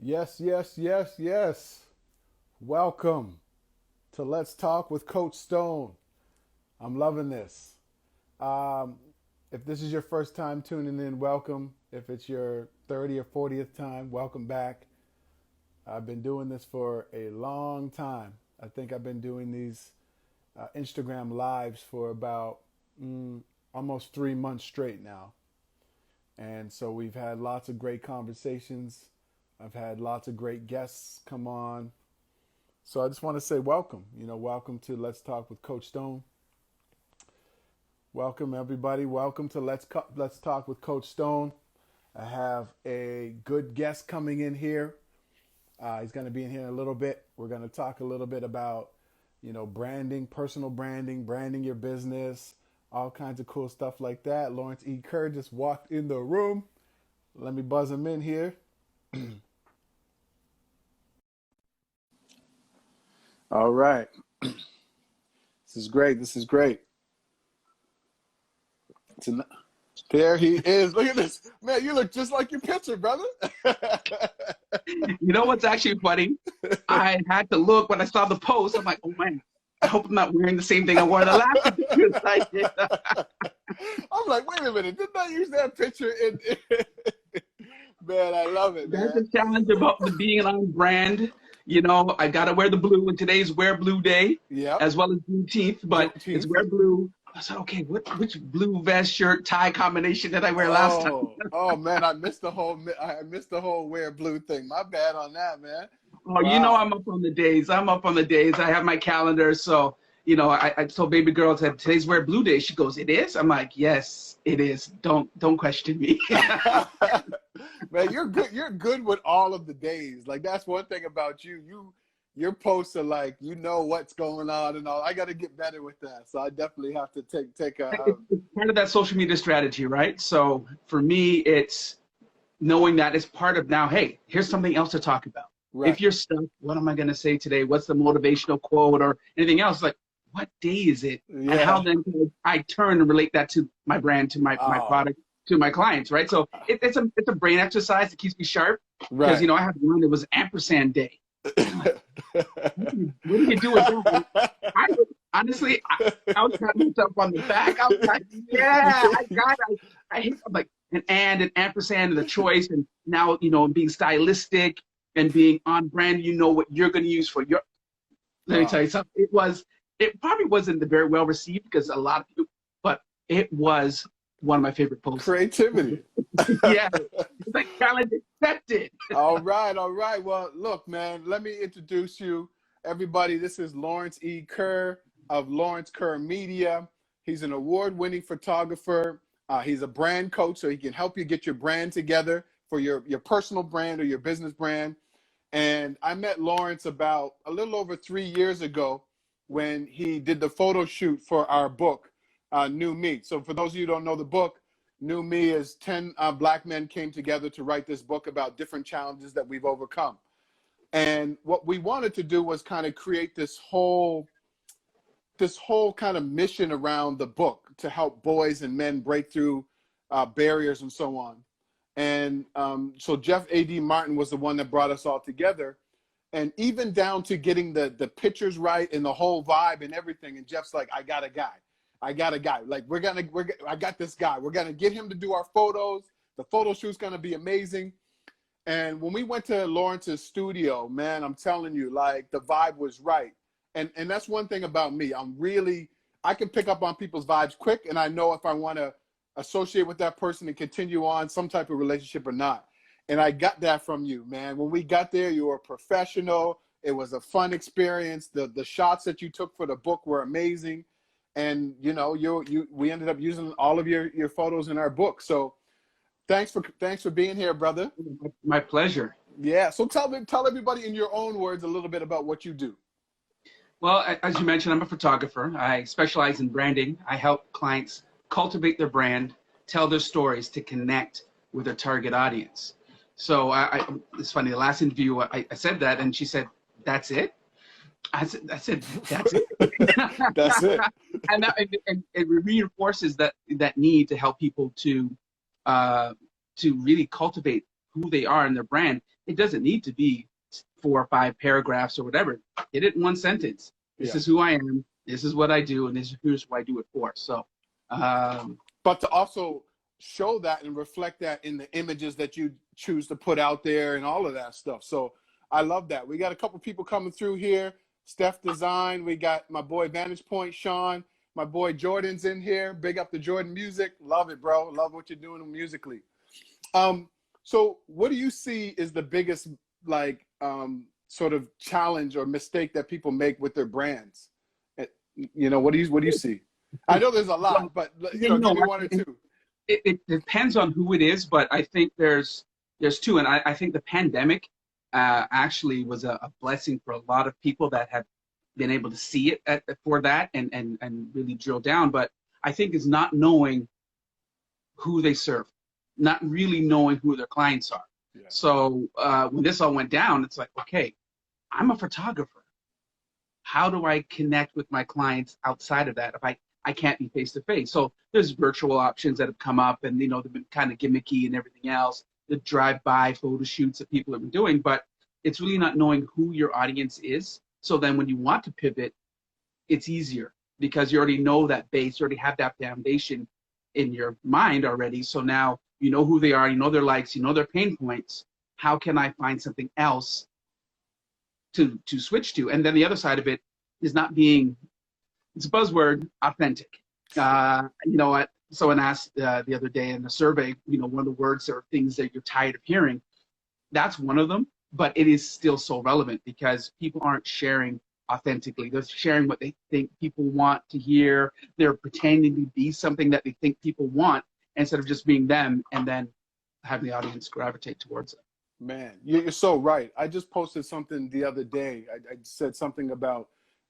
Yes, yes, yes, yes. Welcome to Let's Talk with Coach Stone. I'm loving this. Um, if this is your first time tuning in, welcome. If it's your 30th or 40th time, welcome back. I've been doing this for a long time. I think I've been doing these Instagram lives for about almost 3 months straight now. And so we've had lots of great conversations. I've had lots of great guests come on. So I just want to say welcome. Welcome to Let's Talk with Coach Stone. Welcome everybody. Welcome to Let's Talk with Coach Stone. I have a good guest coming in here. He's going to be in here in a little bit. We're going to talk a little bit about, branding, personal branding, branding your business, all kinds of cool stuff like that. Laurence Iker just walked in the room. Let me buzz him in here. All right. This is great. This is great. There he is. Look at this. Man, you look just like your picture, brother. You know what's actually funny? I had to look when I saw the post. I'm like, oh man, I hope I'm not wearing the same thing I wore the last picture I did. I'm like, wait a minute. Didn't I use that picture in Man, I love it, That's man. the challenge about the being on brand. You know, I gotta wear the blue, and today's Wear Blue Day, Yep. as well as Juneteenth, but it's Juneteenth. Wear Blue. I said, okay, which blue vest, shirt, tie combination did I wear last time? Oh man, I missed the whole wear blue thing. My bad on that, man. Oh, you know Wow. I'm up on the days. I'm up on the days. I have my calendar. So, I told baby girl that today's Wear Blue Day. She goes, it is? I'm like, yes, it is. Don't question me. Man, you're good. You're good with all of the days. Like that's one thing about you. Your posts are like what's going on and all. I got to get better with that. So I definitely have to take It's part of that social media strategy, right? So for me, it's knowing that it's part of now, hey, here's something else to talk about. right. If you're stuck, what am I going to say today? What's the motivational quote or anything else? Like, what day is it? And how Yeah. then can I turn and relate that to my brand, to my Oh, product, to my clients, right? So it's a brain exercise that keeps me sharp because, right. I had one that was ampersand day. And I'm like, what do you do with that? I honestly, I was patting myself on the back. I was like, yeah, I got it. I hate I'm like an ampersand and a choice, and now being stylistic and being on brand. You know what you're going to use for your. Let me tell Oh, you something. It probably wasn't very well received because a lot of people, but it was one of my favorite posts. creativity. Yeah, it's like challenge accepted. All right, all right. Well, look, man, let me introduce you, everybody. This is Laurence E. Kerr of Laurence Kerr Media. He's an award-winning photographer. He's a brand coach, so he can help you get your brand together for your personal brand or your business brand. And I met Laurence about a little over 3 years ago when he did the photo shoot for our book, New Me. So for those of you who don't know the book, New Me is 10 black men came together to write this book about different challenges that we've overcome. And what we wanted to do was kind of create this whole kind of mission around the book to help boys and men break through barriers and so on. And so Jeff A.D. Martin was the one that brought us all together. And even down to getting the pictures right and the whole vibe and everything. And Jeff's like, I got a guy. I got a guy. Like, I got this guy. We're going to get him to do our photos. The photo shoot's going to be amazing. And when we went to Laurence's studio, man, I'm telling you, like, the vibe was right. And that's one thing about me. I can pick up on people's vibes quick, and I know if I want to associate with that person and continue on some type of relationship or not. And I got that from you, man. When we got there, you were a professional. It was a fun experience. The shots that you took for the book were amazing. And we ended up using all of your photos in our book. So thanks for being here, brother. My pleasure. Yeah. So tell everybody in your own words a little bit about what you do. Well, as you mentioned, I'm a photographer. I specialize in branding. I help clients cultivate their brand, tell their stories to connect with their target audience. So it's funny, the last interview, I said that, and she said, that's it? I said, that's it? That's it. And it reinforces that need to help people to really cultivate who they are and their brand, it doesn't need to be 4 or 5 paragraphs or whatever. Get it in one sentence. This is who I am. This is what I do, and here's who I do it for. So, but to also show that and reflect that in the images that you choose to put out there and all of that stuff. So I love that. We got a couple people coming through here. Steph Design. We got my boy Vantage Point, Sean. My boy Jordan's in here. Big up to Jordan Music. Love it, bro. Love what you're doing musically. So what do you see is the biggest like sort of challenge or mistake that people make with their brands? You know, what do you see? I know there's a lot, but you know, give me one or two. It depends on who it is, but I think there's two, and I think the pandemic actually was a blessing for a lot of people that have been able to see it for that and really drill down. But I think it's not knowing who they serve, not really knowing who their clients are. Yeah. So when this all went down, it's like, okay, I'm a photographer. How do I connect with my clients outside of that if I can't be face to face? So there's virtual options that have come up, and you know, they've been kind of gimmicky and everything else, the drive-by photo shoots that people have been doing, but it's really not knowing who your audience is. So then when you want to pivot, it's easier because you already know that base, you already have that foundation in your mind already. So now you know who they are, you know their likes, you know their pain points. How can I find something else to switch to? And then the other side of it is not being, it's a buzzword, authentic. You know what? Someone asked the other day in the survey, you know, one of the words or things that you're tired of hearing. That's one of them, but it is still so relevant because people aren't sharing authentically. They're sharing what they think people want to hear. They're pretending to be something that they think people want instead of just being them and then having the audience gravitate towards it. Man, you're so right. I just posted something the other day. I said something about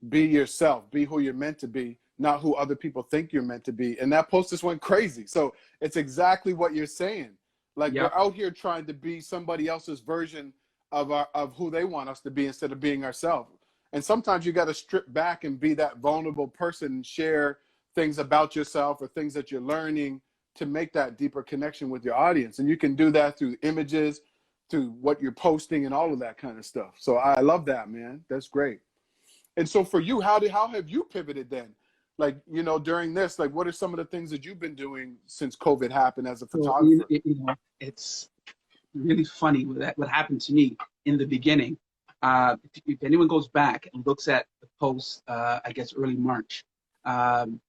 be yourself, be who you're meant to be, not who other people think you're meant to be. And that post just went crazy. So it's exactly what you're saying. Like, yep, we're out here trying to be somebody else's version of who they want us to be instead of being ourselves. And sometimes you got to strip back and be that vulnerable person and share things about yourself or things that you're learning to make that deeper connection with your audience. And you can do that through images, through what you're posting and all of that kind of stuff. So I love that, man. That's great. And so for you, how have you pivoted then? Like, you know, during this, like, what are some of the things that you've been doing since COVID happened as a photographer? You know, it's really funny what happened to me in the beginning. If anyone goes back and looks at the post, I guess early March, one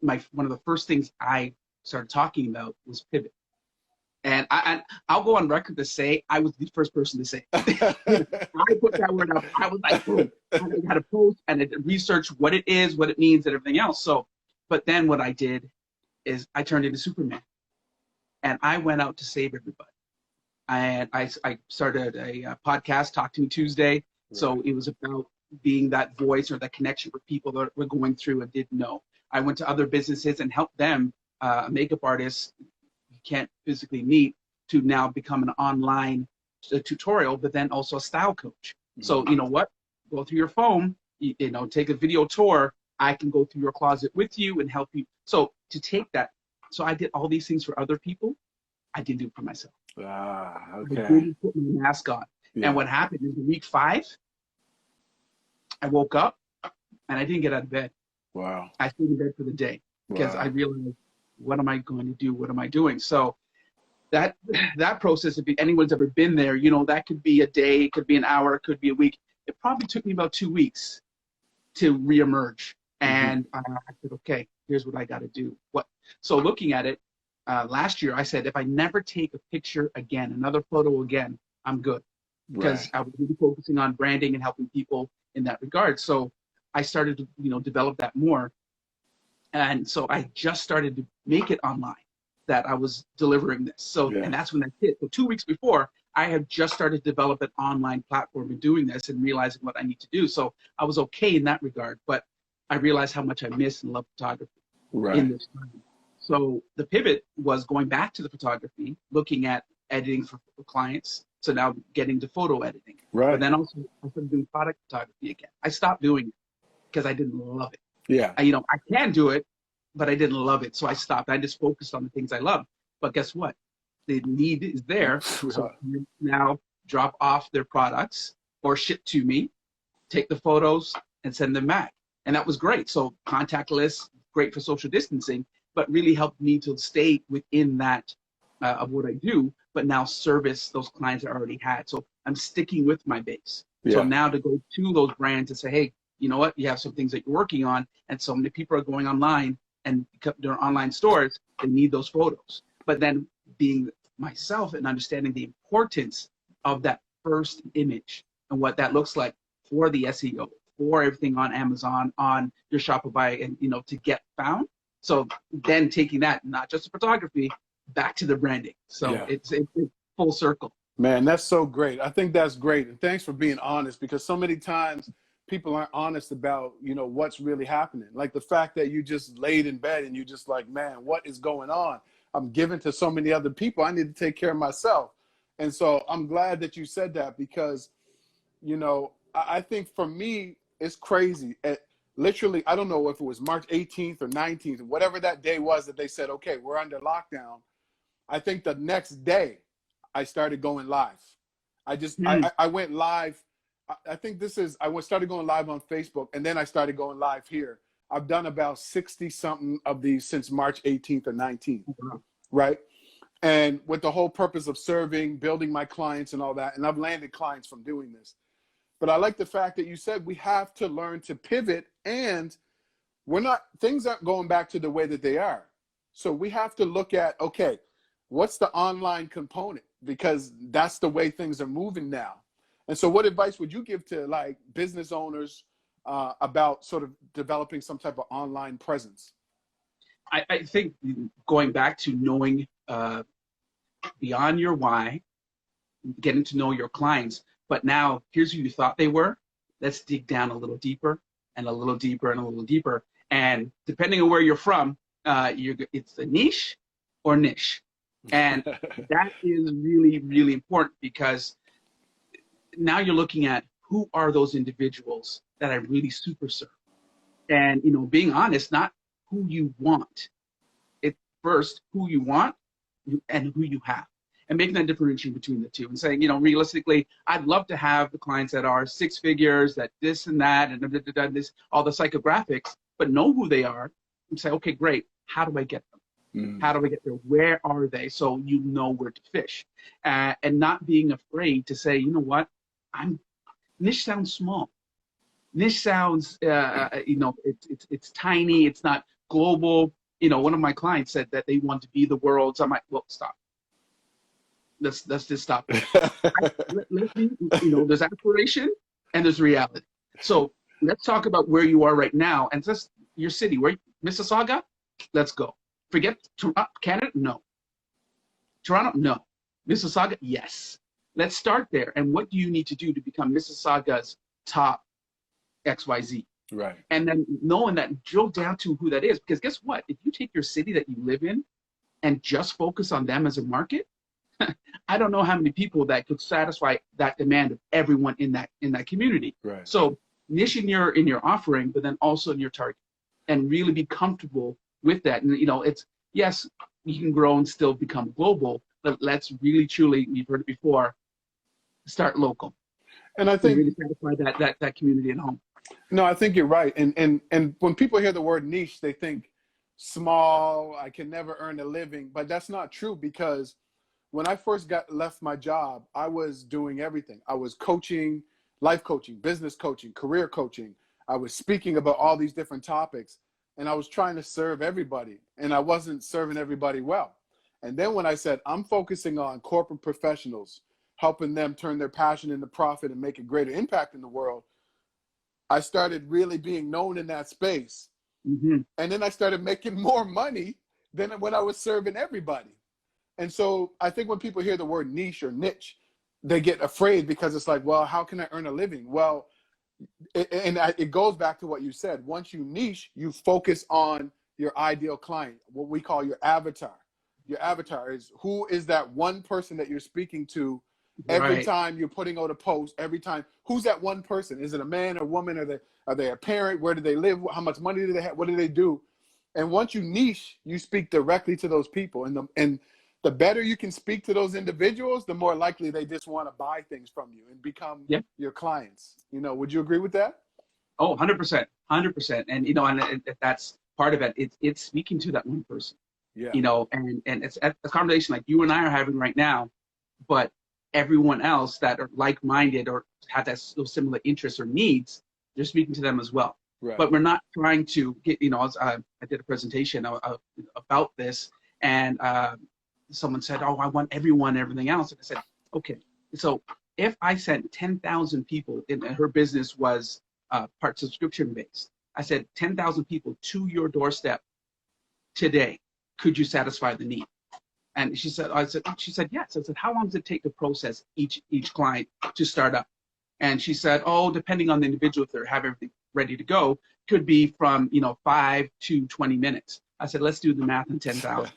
of the first things I started talking about was pivot. And I'll go on record to say I was the first person to say it. I put that word up. I was like, boom, I got to post and I research what it is, what it means, and everything else. So, but then what I did is I turned into Superman, and I went out to save everybody. And I started a podcast, Talk to Me Tuesday. Right. So it was about being that voice or that connection with people that were going through and didn't know. I went to other businesses and helped them, makeup artists can't physically meet, to now become an online tutorial, but then also a style coach. Mm-hmm. So you know what? Go through your phone, you know, take a video tour. I can go through your closet with you and help you. So to take that, so I did all these things for other people. I didn't do it for myself. Ah, okay. I didn't put my mask on. Yeah. And what happened is in week 5, I woke up and I didn't get out of bed. Wow. I stayed in bed for the day because I realized, what am I going to do? What am I doing? So that process, if anyone's ever been there, you know, that could be a day, it could be an hour, it could be a week. It probably took me about 2 weeks to reemerge. And I said, okay, here's what I got to do. So looking at it, last year, I said, if I never take a picture again, another photo again, I'm good. Because I was really focusing on branding and helping people in that regard. So I started to, you know, develop that more. And so I just started to make it online that I was delivering this. So, and that's when I hit. So 2 weeks before, I had just started to develop an online platform and doing this and realizing what I need to do. So I was okay in that regard, but I realized how much I miss and love photography in this time. So the pivot was going back to the photography, looking at editing for clients. So now getting to photo editing. But then also I started doing product photography again. I stopped doing it because I didn't love it. You know, I can do it, but I didn't love it. So I stopped. I just focused on the things I love. But guess what? the need is there. So you now drop off their products or ship to me, take the photos and send them back. And that was great. So contactless, great for social distancing, but really helped me to stay within that of what I do, but now service those clients I already had. So I'm sticking with my base. So now to go to those brands and say, hey, you know what, you have some things that you're working on, and so many people are going online and their online stores, they need those photos. But then being myself and understanding the importance of that first image and what that looks like for the SEO, for everything on Amazon, on your Shopify, and to get found. So then taking that, not just the photography, back to the branding. So it's full circle. Man, that's so great. I think that's great. And thanks for being honest, because so many times people aren't honest about, what's really happening. Like the fact that you just laid in bed and you just like, man, what is going on? I'm giving to so many other people. I need to take care of myself. And so I'm glad that you said that, because, I think for me, it's crazy. Literally, I don't know if it was March 18th or 19th, whatever that day was that they said, okay, we're under lockdown. I think the next day I started going live. I went live. I think I started going live on Facebook, and then I started going live here. I've done about 60 something of these since March 18th or 19th, right? And with the whole purpose of serving, building my clients and all that. And I've landed clients from doing this. But I like the fact that you said we have to learn to pivot, and things aren't going back to the way that they are. So we have to look at, okay, what's the online component? Because that's the way things are moving now. And so what advice would you give to like business owners about sort of developing some type of online presence? I think going back to knowing beyond your why, getting to know your clients, but now here's who you thought they were. Let's dig down a little deeper and a little deeper and a little deeper. And depending on where you're from, it's a niche or niche. And that is really, really important, because now you're looking at who are those individuals that I really super serve. And, being honest, not who you want. It's first who you want and who you have. And making that differentiation between the two and saying, realistically, I'd love to have the clients that are six figures, that this and that, and this, all the psychographics, but know who they are and say, okay, great. How do I get them? How do I get there? Where are they? So you know where to fish, and not being afraid to say, you know what, niche sounds small. Niche sounds, it's tiny. It's not global. One of my clients said that they want to be the world. So I'm like, well, stop. Let's just stop. There's aspiration and there's reality. So let's talk about where you are right now, and just your city. Where Mississauga? Let's go. Forget Canada? No. Toronto? No. Mississauga? Yes. Let's start there. And what do you need to do to become Mississauga's top XYZ? Right. And then knowing that, drill down to who that is. Because guess what? If you take your city that you live in and just focus on them as a market, I don't know how many people that could satisfy that demand of everyone in that community. Right. So niche in your offering, but then also in your target, and really be comfortable with that. And it's, yes, you can grow and still become global, but let's really truly, you've heard it before, start local. And I think really satisfy that community at home. No, I think you're right. And when people hear the word niche, they think small, I can never earn a living, but that's not true, because when I first left my job, I was doing everything. I was coaching, life coaching, business coaching, career coaching. I was speaking about all these different topics, and I was trying to serve everybody, and I wasn't serving everybody well. And then when I said, I'm focusing on corporate professionals, helping them turn their passion into profit and make a greater impact in the world, I started really being known in that space. Mm-hmm. And then I started making more money than when I was serving everybody. And so I think when people hear the word niche or niche, they get afraid, because it's like, well, how can I earn a living? Well, it goes back to what you said. Once you niche, you focus on your ideal client, what we call your avatar. Your avatar is, who is that one person that you're speaking to every time you're putting out a post, every time. Who's that one person? Is it a man or woman? Are they a parent? Where do they live? How much money do they have? What do they do? And once you niche, you speak directly to those people. And the better you can speak to those individuals, the more likely they just want to buy things from you and become your clients. You know, would you agree with that? Oh, 100%, 100%. And, you know, and that's part of it. It's speaking to that one person, you know, and it's a conversation like you and I are having right now, but everyone else that are like-minded or have those similar interests or needs, they're speaking to them as well. Right. But we're not trying to get, you know, I did a presentation about this, and someone said, oh, I want everyone and everything else. And I said, okay, so if I sent 10,000 people, and her business was part subscription-based, I said 10,000 people to your doorstep today, could you satisfy the need? And she said, she said, yes. I said, how long does it take to process each client to start up? And she said, oh, depending on the individual, if they have everything ready to go, could be from, you know, 5 to 20 minutes. I said, let's do the math on 10,000.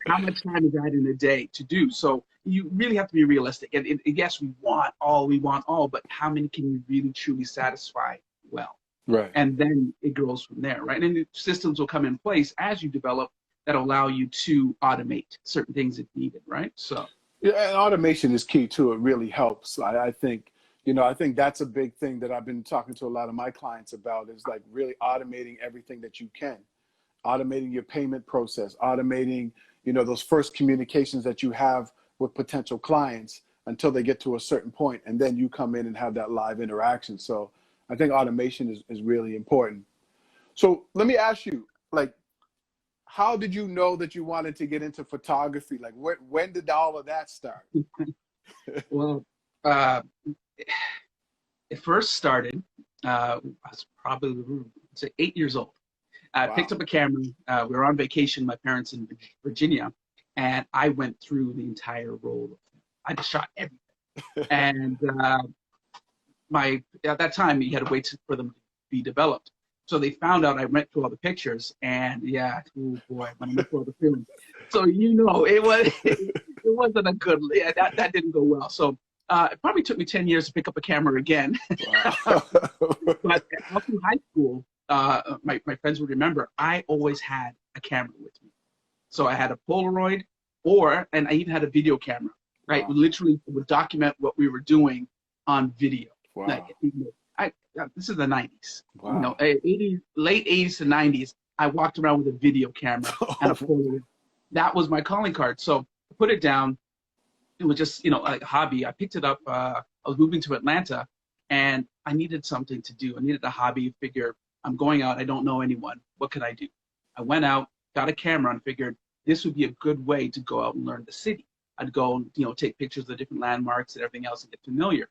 How much time is that in a day to do? So you really have to be realistic. And yes, we want all, but how many can you really truly satisfy well? Right. And then it grows from there, right? And the systems will come in place as you develop that allow you to automate certain things if needed, right? So yeah, and automation is key too. It really helps. I think, you know, I think that's a big thing that I've been talking to a lot of my clients about, is like really automating everything that you can. Automating your payment process, automating, you know, those first communications that you have with potential clients until they get to a certain point, and then you come in and have that live interaction. So I think automation is really important. So let me ask you, like, how did you know that you wanted to get into photography? Like, when did all of that start? Well, it first started, I was probably, say, 8 years old. I picked up a camera. We were on vacation, my parents in Virginia, and I went through the entire roll of film. I just shot everything. And at that time, you had to wait for them to be developed. So they found out I went through all the pictures, and yeah, oh boy, when I went through all the film. So, you know, it wasn't a good, that didn't go well. So it probably took me 10 years to pick up a camera again. Wow. But all through high school, my friends would remember, I always had a camera with me. So I had a Polaroid, and I even had a video camera, right? Wow. We literally would document what we were doing on video. Wow. Like, this is the 90s. Wow. You know, late 80s to 90s, I walked around with a video camera and a Polaroid. That was my calling card. So I put it down. It was just, you know, like a hobby. I picked it up. I was moving to Atlanta, and I needed something to do. I needed a hobby. Figure, I'm going out. I don't know anyone. What could I do? I went out, got a camera, and figured this would be a good way to go out and learn the city. I'd go, you know, take pictures of the different landmarks and everything else and get familiar.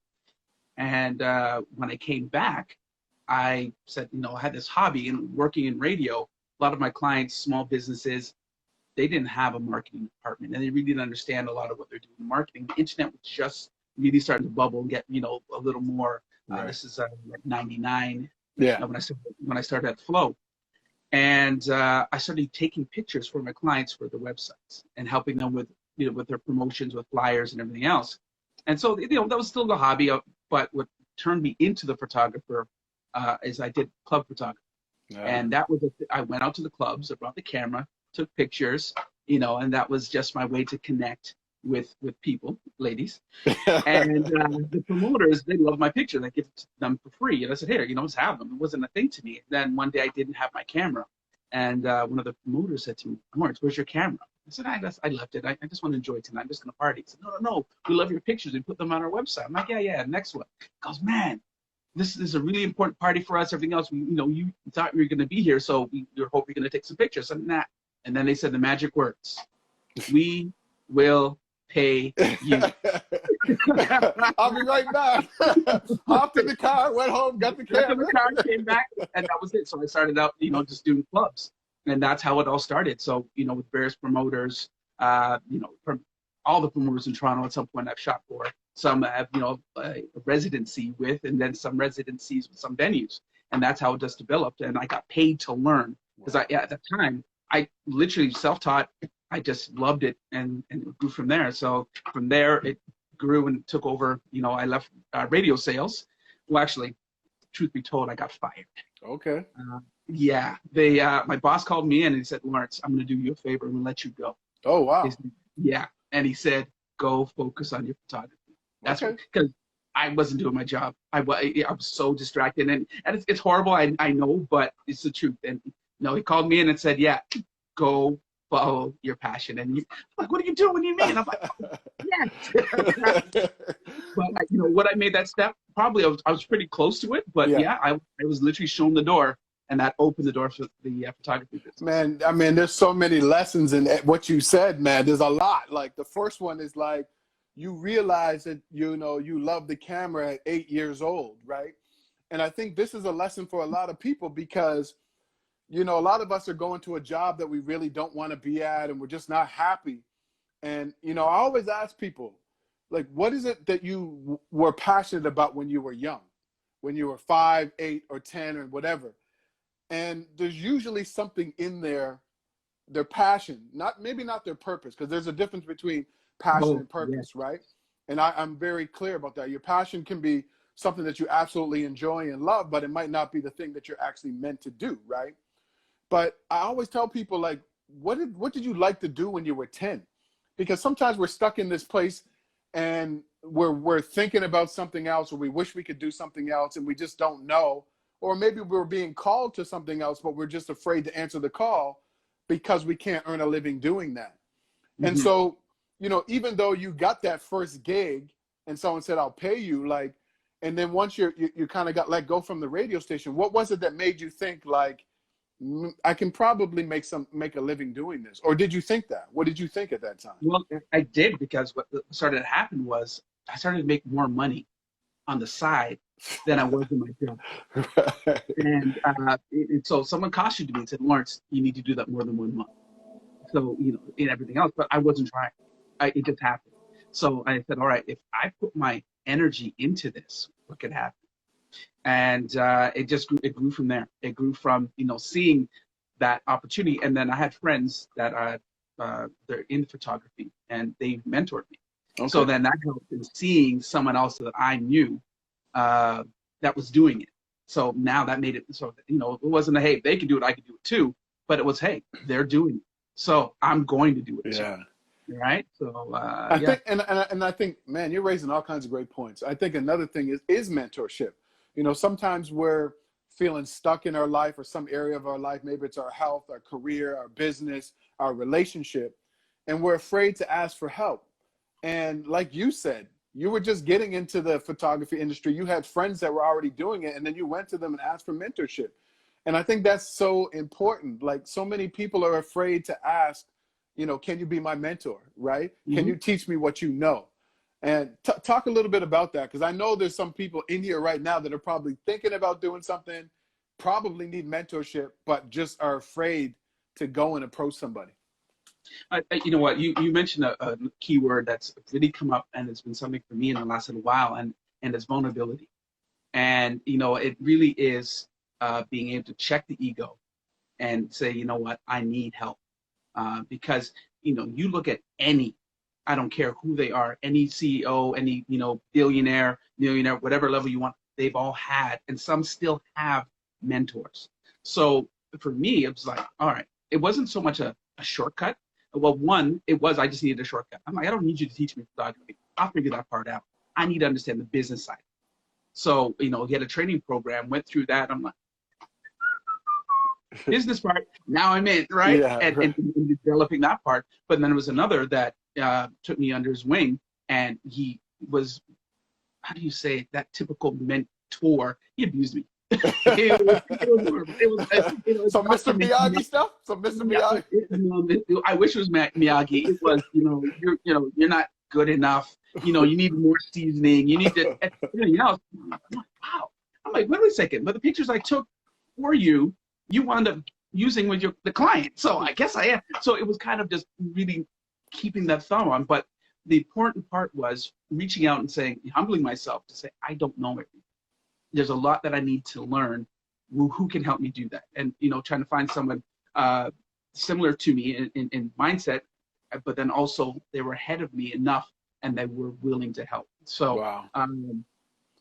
And when I came back, I said, you know, I had this hobby, and working in radio, a lot of my clients, small businesses, they didn't have a marketing department, and they really didn't understand a lot of what they're doing in marketing. The internet was just really starting to bubble and get, you know, a little more. Right. This is like 99. Yeah. When I started at Flow, and I started taking pictures for my clients for the websites and helping them with, you know, with their promotions, with flyers and everything else. And so, you know, that was still the hobby. But what turned me into the photographer is I did club photography. Yeah. And that was, I went out to the clubs, I brought the camera, took pictures, you know, and that was just my way to connect with people, ladies. And the promoters, they loved my picture. They give it to them for free. And I said, here, you know, let's have them. It wasn't a thing to me. Then one day I didn't have my camera. And one of the promoters said to me, Laurence, where's your camera? I said, I left it. I just want to enjoy it tonight. I'm just going to party. He said, no. We love your pictures. We put them on our website. I'm like, yeah, next one. He goes, man, this is a really important party for us. Everything else, you know, you thought we were going to be here, so we hope you're going to take some pictures. And that. And then they said the magic words, we will pay you. I'll be right back. Hopped in the car, went home, got the camera. Got in the car, came back, and that was it. So I started out, you know, just doing clubs. And that's how it all started. So, you know, with various promoters, you know, from all the promoters in Toronto at some point I've shot for. Some I have, you know, a residency with, and then some residencies with some venues. And that's how it just developed. And I got paid to learn. Because at the time, I literally self-taught. I just loved it, and it grew from there. So from there, it grew and took over. You know, I left radio sales. Well, actually, truth be told, I got fired. Okay. Yeah, my boss called me in and he said, Laurence, I'm going to do you a favor. I'm going to let you go. Oh, He wow. said, yeah. And he said, go focus on your photography. That's Okay. because I wasn't doing my job. I was so distracted, and it's horrible. I know, but it's the truth. And no, he called me in and said, yeah, go follow your passion. And I'm like, what are you doing? What do you mean? I'm like, oh, yes. But what I made that step, probably I was pretty close to it, but Yeah. yeah, I was literally shown the door, and that opened the door for the photography business. Man, I mean, there's so many lessons in what you said, man. There's a lot. Like the first one is like, you realize that, you love the camera at 8 years old, right? And I think this is a lesson for a lot of people because, a lot of us are going to a job that we really don't want to be at and we're just not happy. And, I always ask people, like, what is it that you were passionate about when you were young, when you were 5, 8, or 10 or whatever? And there's usually something in their passion, maybe not their purpose, because there's a difference between passion and Yeah. purpose, right? And I'm very clear about that. Your passion can be something that you absolutely enjoy and love, but it might not be the thing that you're actually meant to do, right? But I always tell people, like, what did you like to do when you were 10? Because sometimes we're stuck in this place and we're thinking about something else, or we wish we could do something else and we just don't know. Or maybe we're being called to something else, but we're just afraid to answer the call because we can't earn a living doing that. Mm-hmm. And so, even though you got that first gig and someone said, I'll pay you, like, and then once you kind of got let go from the radio station, what was it that made you think, like, I can probably make a living doing this? Or did you think that? What did you think at that time? Well, I did, because what started to happen was I started to make more money on the side than I was in my job. Right. And so someone cautioned me and said, Laurence, you need to do that more than 1 month. So, in everything else, but I wasn't trying. It just happened. So I said, all right, if I put my energy into this, what could happen? And it grew from there. It grew from, seeing that opportunity. And then I had friends that they're in photography and they mentored me. Okay. So then that helped in seeing someone else that I knew that was doing it. So now that made it so that, it wasn't a, hey, they can do it, I can do it too. But it was, hey, they're doing it, so I'm going to do it too. Right. So I think, and I think, man, you're raising all kinds of great points. I think another thing is mentorship. Sometimes we're feeling stuck in our life or some area of our life. Maybe it's our health, our career, our business, our relationship, and we're afraid to ask for help. And like you said, you were just getting into the photography industry. You had friends that were already doing it, and then you went to them and asked for mentorship. And I think that's so important. Like, so many people are afraid to ask, can you be my mentor, right? Mm-hmm. Can you teach me what you know? And talk a little bit about that, because I know there's some people in here right now that are probably thinking about doing something, probably need mentorship, but just are afraid to go and approach somebody. You know what, you mentioned a key word that's really come up, and it's been something for me in the last little while, and it's vulnerability. And it really is being able to check the ego and say, you know what, I need help. Because you look at I don't care who they are, any CEO, any billionaire, millionaire, whatever level you want, they've all had, and some still have mentors. So for me, it was like, all right, it wasn't so much a shortcut. Well, one, it was, I just needed a shortcut. I'm like, I don't need you to teach me photography. I'll figure that part out. I need to understand the business side. So, he had a training program, went through that. I'm like, business part, now I'm in, right? Yeah, and, right. and developing that part. But then there was another that took me under his wing, and he was, how do you say, that typical mentor. He abused me. So Mr. Miyagi stuff? So Mr. Miyagi? I wish it was Miyagi. It was, you're not good enough. You need more seasoning. You need to, everything else. I'm like, wow. I'm like, wait a second. But the pictures I took for you wound up using with the client. So I guess I am. So it was kind of just really keeping that thumb on. But the important part was reaching out and saying, humbling myself to say, I don't know everything. There's a lot that I need to learn. Who can help me do that? And, trying to find someone similar to me in mindset, but then also they were ahead of me enough and they were willing to help. So wow.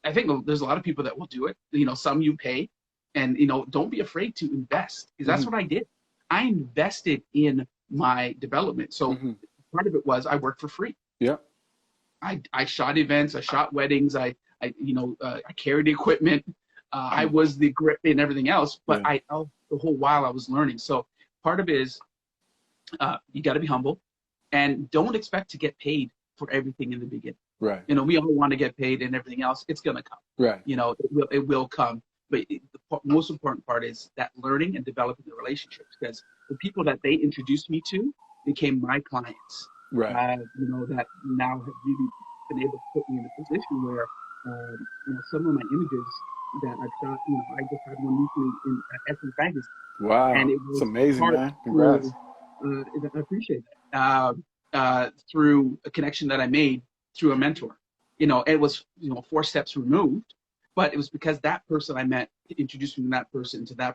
I think there's a lot of people that will do it. Some you pay, and, don't be afraid to invest, because that's what I did. I invested in my development. So part of it was I worked for free. Yeah. I shot events, I shot weddings, I carried the equipment, I was the grip and everything else, but Yeah. the whole while I was learning. So part of it is you got to be humble, and don't expect to get paid for everything in the beginning. Right. You know, we all want to get paid and everything else. It's gonna come. Right. You know, it will come. But the most important part is that learning and developing the relationships, because the people that they introduced me to became my clients. Right. You know, that now have really been able to put me in a position where, you know, some of my images that I've shot, you know, I just had one recently in Essence Magazine. Wow. And it It's was amazing, man. Congrats. I appreciate that. Through a connection that I made through a mentor. You know, it was, you know, 4 steps removed, but it was because that person I met introduced me to that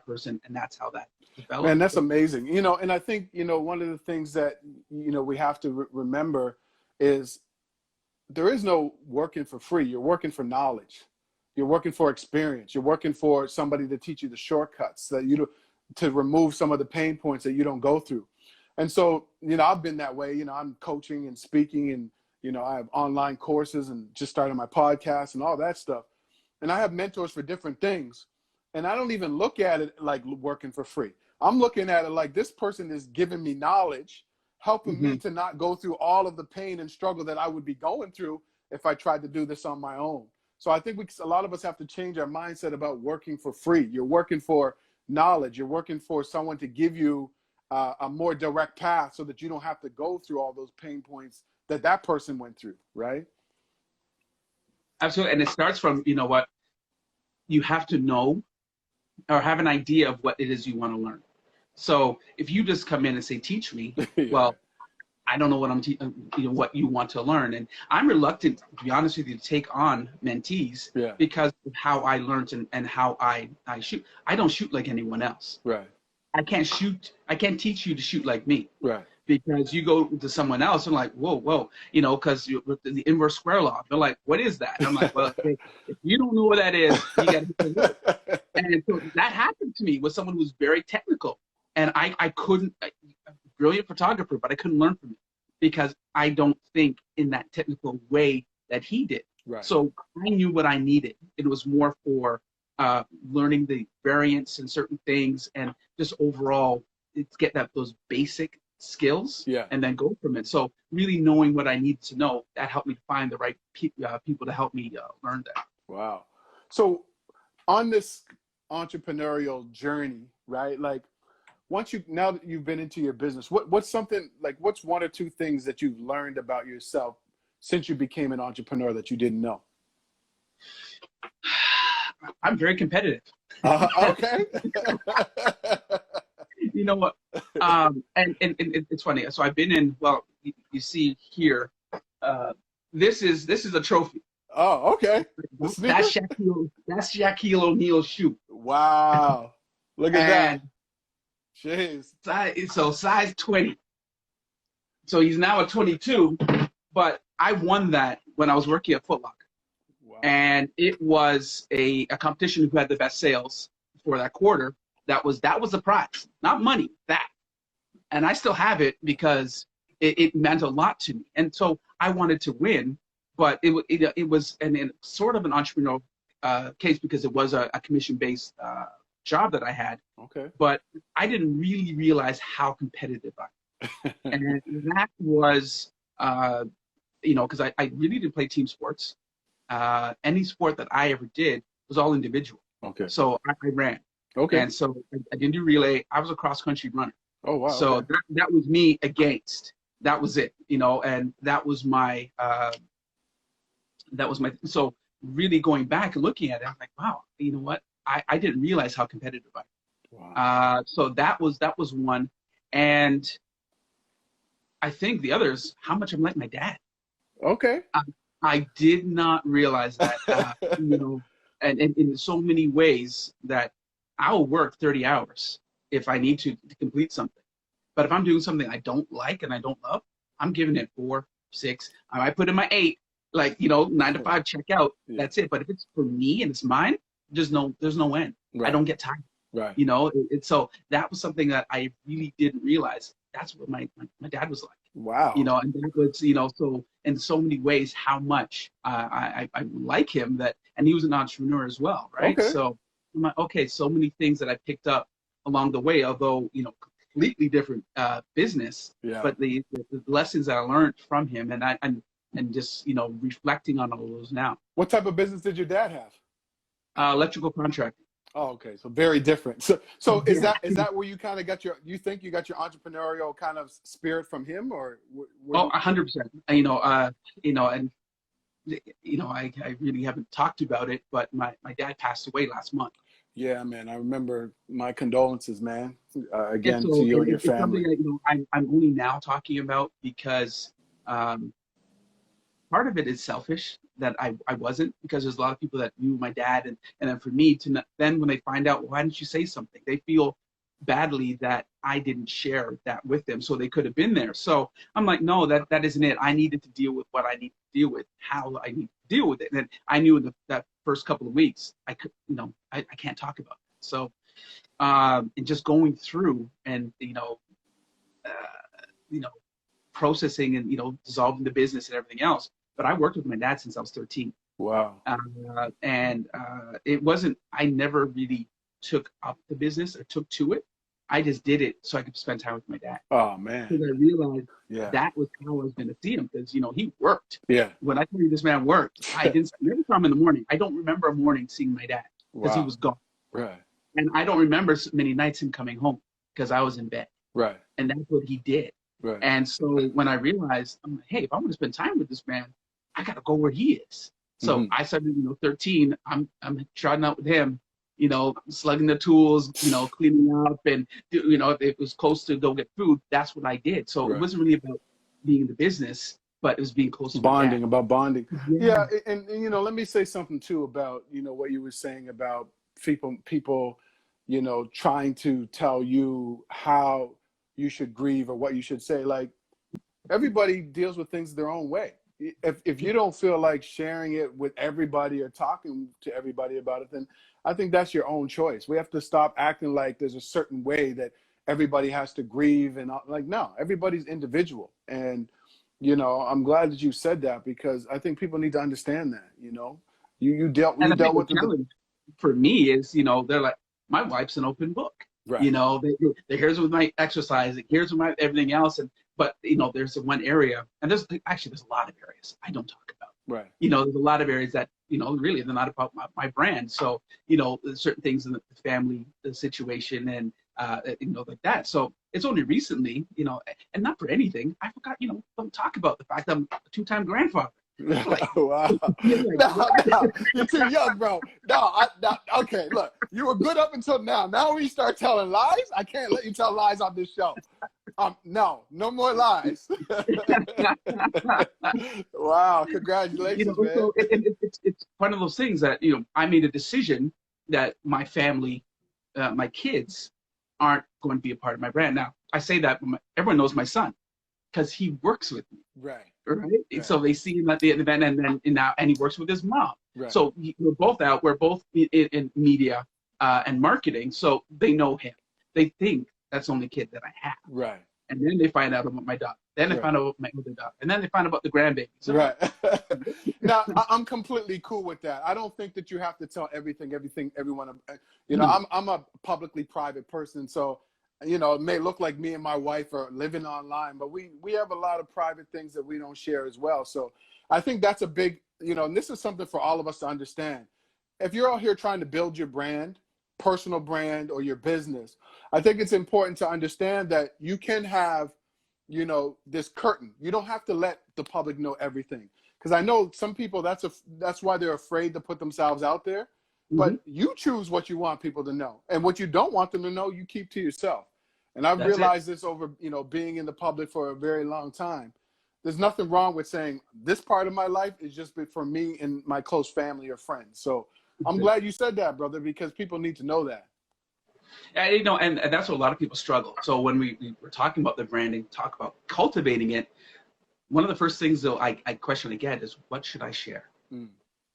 person, and that's how that developed. Man, that's amazing. You know, and I think, you know, one of the things that, you know, we have to remember is there is no working for free. You're working for knowledge. You're working for experience. You're working for somebody to teach you the shortcuts to remove some of the pain points that you don't go through. And so, you know, I've been that way. You know, I'm coaching and speaking, and, you know, I have online courses and just started my podcast and all that stuff. And I have mentors for different things. And I don't even look at it like working for free. I'm looking at it like this person is giving me knowledge, helping me to not go through all of the pain and struggle that I would be going through if I tried to do this on my own. So I think a lot of us have to change our mindset about working for free. You're working for knowledge. You're working for someone to give you a more direct path so that you don't have to go through all those pain points that person went through, right? Absolutely. And it starts from, you know what, you have to know or have an idea of what it is you want to learn. So if you just come in and say, teach me, well, I don't know what what you want to learn. And I'm reluctant, to be honest with you, to take on mentees because of how I learned and how I shoot. I don't shoot like anyone else. Right. I can't teach you to shoot like me. Right. Because you go to someone else and like, whoa, you know, because with the inverse square law, they're like, what is that? And I'm like, well, if you don't know what that is, you got to hit the wood. And so that happened to me with someone who was very technical, and I couldn't, brilliant photographer, but I couldn't learn from him because I don't think in that technical way that he did. Right. So I knew what I needed. It was more for learning the variants and certain things, and just overall, get those basic skills and then go from it. So really knowing what I needed to know, that helped me find the right people to help me learn that. Wow. So on this entrepreneurial journey, right? Like now that you've been into your business, what's one or two things that you've learned about yourself since you became an entrepreneur that you didn't know? I'm very competitive. Okay. You know what? And it's funny. So I've been in. Well, you see here. This is a trophy. Oh, okay. That's Shaquille O'Neal's shoe. Wow! Look at that. Jeez. So size 20. So he's now a 22, but I won that when I was working at Foot Locker. Wow. And it was a competition who had the best sales for that quarter. That was the prize, not money, that. And I still have it because it meant a lot to me. And so I wanted to win, but it was sort of an entrepreneurial case because it was a commission-based job that I had. Okay. But I didn't really realize how competitive I was. And that was, because I really didn't play team sports. Any sport that I ever did was all individual. Okay. So I ran. Okay. And so I didn't do relay. I was a cross-country runner. Oh, wow. So okay. that was me against. That was it, and that was my, so really going back and looking at it, I'm like, wow, you know what? I didn't realize how competitive I was. Wow. So that was one. And I think the other is how much I'm like my dad. Okay. I did not realize that, and in so many ways that I'll work 30 hours if I need to complete something. But if I'm doing something I don't like and I don't love, I'm giving it 4, 6. I might put in my 8, 9 to 5, check out. Yeah. That's it. But if it's for me and it's mine, there's no end. Right. I don't get tired. Right. So that was something that I really didn't realize. that's what my dad was like. Wow. And that was, so in so many ways, how much I like him, and he was an entrepreneur as well, right? Okay. So I'm like, okay, so many things that I picked up along the way, although, completely different business, Yeah. but the lessons that I learned from him, and just, reflecting on all of those now. What type of business did your dad have? Electrical contracting. Oh, okay. So very different. So is Yeah. that where you kind of got you think you got your entrepreneurial kind of spirit from him, or? Oh, 100%. And I really haven't talked about it, but my dad passed away last month. Yeah, man. I remember. My condolences, man. Again, So to you and your it's something family. that, I'm only now talking about because part of it is selfish that I wasn't, because there's a lot of people that knew my dad, and then for me to then when they find out, why didn't you say something? They feel badly that I didn't share that with them, so they could have been there. So I'm like, no, that isn't it. I needed to deal with what I need to deal with, how I need to deal with it. And I knew in that first couple of weeks, I could, I can't talk about it. So, and just going through and, processing and, dissolving the business and everything else. But I worked with my dad since I was 13. Wow. It wasn't, I never really took up the business or took to it. I just did it so I could spend time with my dad. Oh, man. Because I realized Yeah. that was how I was going to see him, because, he worked. Yeah. When I tell you this man worked, I never saw him in the morning. I don't remember a morning seeing my dad because he Wow. was gone. Right. And I don't remember many nights him coming home because I was in bed. Right. And that's what he did. Right. And so when I realized, I'm like, hey, if I want to spend time with this man, I got to go where he is. So I started, 13, I'm trotting out with him, slugging the tools, cleaning up, and, if it was close to go get food, that's what I did. So Right. it wasn't really about being in the business, but it was being close to bonding, my dad. about bonding. Yeah. Yeah. And, let me say something too about, what you were saying about people, trying to tell you how you should grieve or what you should say. Like, everybody deals with things their own way. If you don't feel like sharing it with everybody or talking to everybody about it, then I think that's your own choice. We have to stop acting like there's a certain way that everybody has to grieve, and like, no, everybody's individual. And, I'm glad that you said that, because I think people need to understand that, you dealt with the challenge for me is, they're like, my wife's an open book. Right. Here's with my exercising, here's with my everything else. But there's one area, and there's a lot of areas I don't talk about. Right. There's a lot of areas that, really they're not about my brand. So, there's certain things in the family, the situation, and, like that. So it's only recently, and not for anything, I forgot, don't talk about the fact that I'm a 2-time grandfather. Like, wow. No, you're too young, bro. No, okay, look, you were good up until now. Now when you start telling lies, I can't let you tell lies on this show. No more lies. Wow, congratulations, man. So it's one of those things that, I made a decision that my family, my kids aren't going to be a part of my brand. Now, I say that everyone knows my son because he works with me. Right. Right. So they see him at the event, and he works with his mom. Right. So we're both out. We're both in media and marketing. So they know him. They think that's the only kid that I have. Right. And then they find out about my daughter. Then they find out about my other daughter. And then they find out about the grandbaby. So, right. Now, I'm completely cool with that. I don't think that you have to tell everything, everyone. I'm a publicly private person, so. It may look like me and my wife are living online, but we have a lot of private things that we don't share as well. So I think that's a big, and this is something for all of us to understand. If you're out here trying to build your brand, personal brand, or your business, I think it's important to understand that you can have, this curtain. You don't have to let the public know everything. Because I know some people, that's why they're afraid to put themselves out there. But you choose what you want people to know. And what you don't want them to know, you keep to yourself. And I've realized this over, being in the public for a very long time. There's nothing wrong with saying this part of my life is just for me and my close family or friends. So I'm glad you said that, brother, because people need to know that. And that's what a lot of people struggle. So when we were talking about the branding, talk about cultivating it, one of the first things though I question again is, what should I share?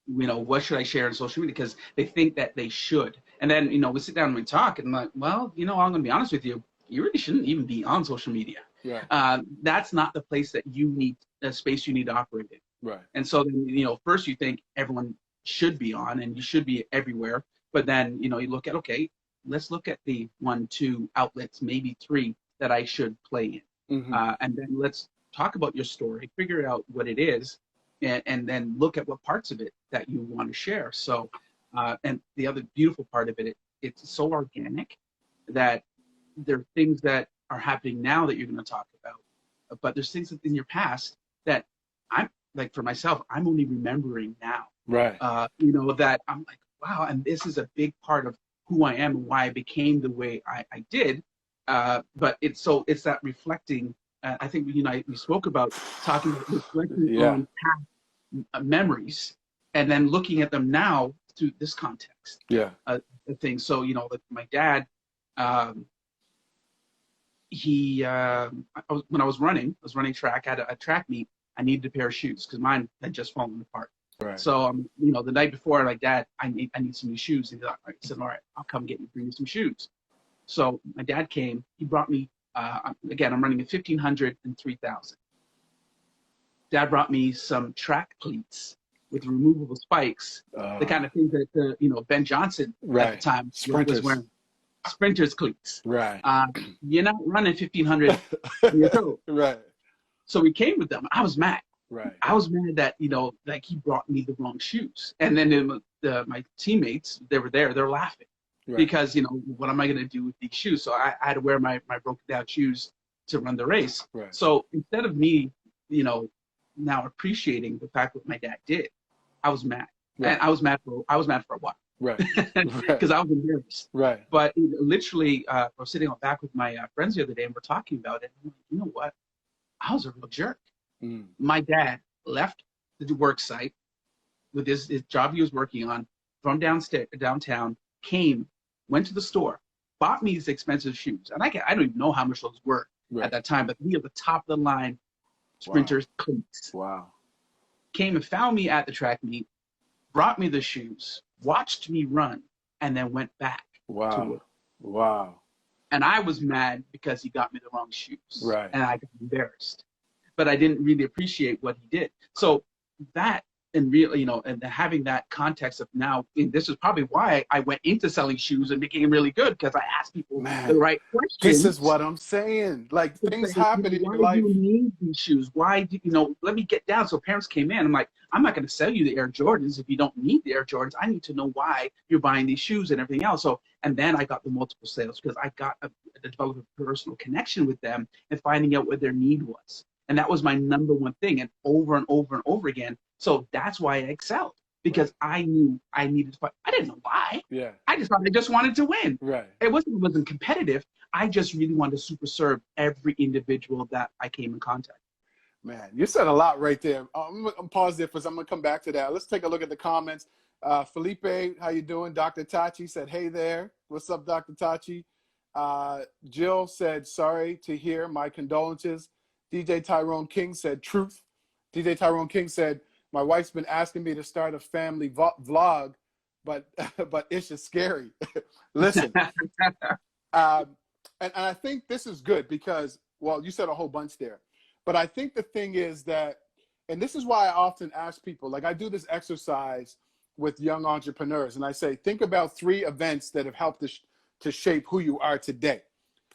What should I share on social media? Because they think that they should. And then, we sit down and we talk, and I'm like, well, I'm going to be honest with you. you really shouldn't even be on social media. Right. That's not the place that you need, a space you need to operate in. Right. And so then, first you think everyone should be on and you should be everywhere. But then, you look at, okay, let's look at the 1, 2 outlets, maybe 3 that I should play in. Mm-hmm. And then let's talk about your story, figure out what it is, and then look at what parts of it that you want to share. So, and the other beautiful part of it, it's so organic that there are things that are happening now that you're going to talk about, but there's things in your past that I'm like, for myself, I'm only remembering now. Right. That I'm like, wow, and this is a big part of who I am and why I became the way I did. But it's that reflecting. I think we spoke about talking about reflecting on past memories and then looking at them now through this context. Yeah. The thing. So like my dad, when I was running track, I had a track meet. I needed a pair of shoes because mine had just fallen apart. Right. So the night before, I'm like, Dad, I need some new shoes. And he said, all right, I'll come bring you some shoes. So my dad came. He brought me. Again, I'm running a 1500 and 3000. Dad brought me some track cleats with removable spikes, the kind of things that Ben Johnson at the time was wearing. Sprinters cleats. Right. You're not running 1500 years old. Right. So we came with them. I was mad. Right. I was mad that like he brought me the wrong shoes. And then my teammates, they were there. They're laughing because what am I going to do with these shoes? So I had to wear my broken down shoes to run the race. Right. So instead of me, now appreciating the fact what my dad did, I was mad. Right. And I was mad for a while. Right. Because I was embarrassed. Right. But literally, I was sitting on back with my friends the other day and we're talking about it. I'm like, you know what? I was a real jerk. Mm. My dad left the work site with his job he was working on from downtown, went to the store, bought me these expensive shoes. And I don't even know how much those were at that time, but we are the top of the line Sprinters cleats. Wow. Came and found me at the track meet, brought me the shoes, watched me run, and then went back to work. Wow. And I was mad because he got me the wrong shoes. Right. And I got embarrassed. But I didn't really appreciate what he did. So that, and really, and having that context of now, and this is probably why I went into selling shoes and became really good, because I asked people the right questions. This is what I'm saying. Like, things happen in your life. Why do you need these shoes? Why do let me get down. So parents came in. I'm like, I'm not going to sell you the Air Jordans if you don't need the Air Jordans. I need to know why you're buying these shoes and everything else. So, and then I got the multiple sales because I got to develop a personal connection with them and finding out what their need was. And that was my number one thing, and over and over and over again. So that's why I excelled, because I knew I needed to fight. I didn't know why. Yeah. I just thought I just wanted to win. Right. It wasn't competitive. I just really wanted to super serve every individual that I came in contact with. Man, you said a lot right there. I'm going to pause there because I'm going to come back to that. Let's take a look at the comments. Felipe, how you doing? Dr. Tachi said, hey there. What's up, Dr. Tachi? Jill said, sorry to hear. My condolences. DJ Tyrone King said, truth. DJ Tyrone King said, my wife's been asking me to start a family vlog, but it's just scary. Listen, and I think this is good because, well, you said a whole bunch there. But I think the thing is that, and this is why I often ask people, like I do this exercise with young entrepreneurs, and I say, think about 3 events that have helped to shape who you are today.